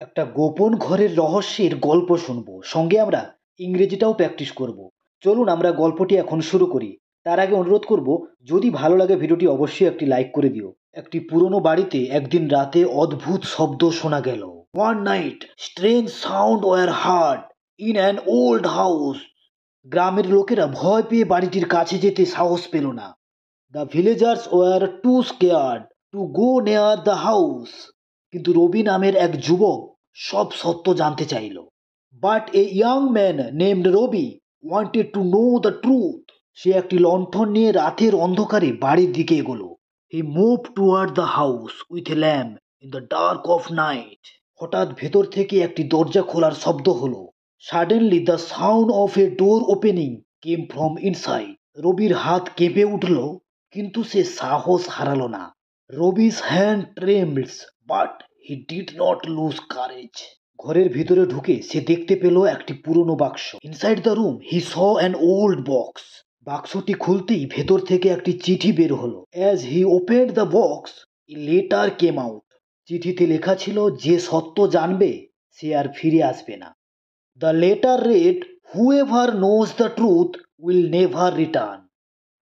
একটা গোপন ঘরের রহস্যের গল্প শুনবো, সঙ্গে আমরা ইংরেজিটাও প্র্যাকটিস করব। চলুন আমরা গল্পটি এখন শুরু করি। তার আগে অনুরোধ করব, যদি ভালো লাগে ভিডিওটি অবশ্যই একটি লাইক করে দিও। একটি পুরনো বাড়িতে একদিন রাতে অদ্ভুত শব্দ শোনা গেল। One night strange sound were heard in an old house. গ্রামের লোকেরা ভয় পেয়ে বাড়িটির কাছে যেতে সাহস পেল না। The villagers were too scared to go near the house. কিন্তু রবি নামের এক যুবক সব সত্য জানতে চাইল। But a young man named Rabi wanted to know the truth. সে একটি লণ্ঠন নিয়ে রাতের অন্ধকারে বাড়ির দিকে এগোলো। He move toward the house with a lamp in the dark of night. হঠাৎ ভেতর থেকে একটি দরজা খোলার শব্দ হলো। Suddenly the sound of a door opening came from inside. রবির হাত কেঁপে উঠল, কিন্তু সে সাহস হারালো না। Rabi's hand trembles, but he did not lose courage. ঘরের ভিতরে ঢুকে সে দেখতে পেল একটি পুরনো বাক্স। Inside the room he saw an old box. বাক্সটি খুলতেই ভেতর থেকে একটি চিঠি বের হলো। As he opened the box a letter came out. চিঠিতে লেখা ছিল, যে সত্য জানবে সে আর ফিরে আসবে না। The letter read, whoever knows the truth will never return.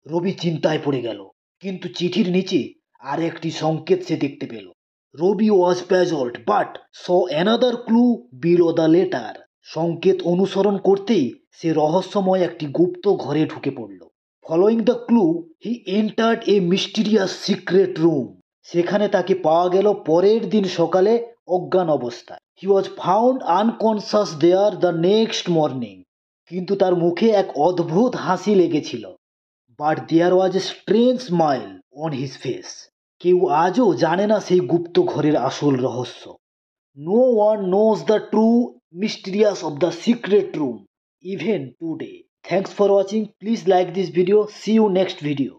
Rabi চিন্তায় পড়ে গেল, কিন্তু চিঠির নিচে আর একটি সংকেত সে দেখতে পেল। Rabi was puzzled but saw another clue below the letter. সংকেত অনুসরণ করতেই সে রহস্যময় একটি গুপ্ত ঘরে ঢুকে পড়ল। Following the clue he entered a mysterious secret room. সেখানে তাকে পাওয়া গেল পরের দিন সকালে অজ্ঞান অবস্থায়। He was found unconscious there the next morning. কিন্তু তার মুখে এক অদ্ভুত হাসি লেগেছিল। But there was a strange smile on his face. কেউ আজও জানে না সেই গুপ্ত ঘরের আসল রহস্য। No one knows the true mysterious of the secret room even today. Thanks for watching. Please like this video. See you next video.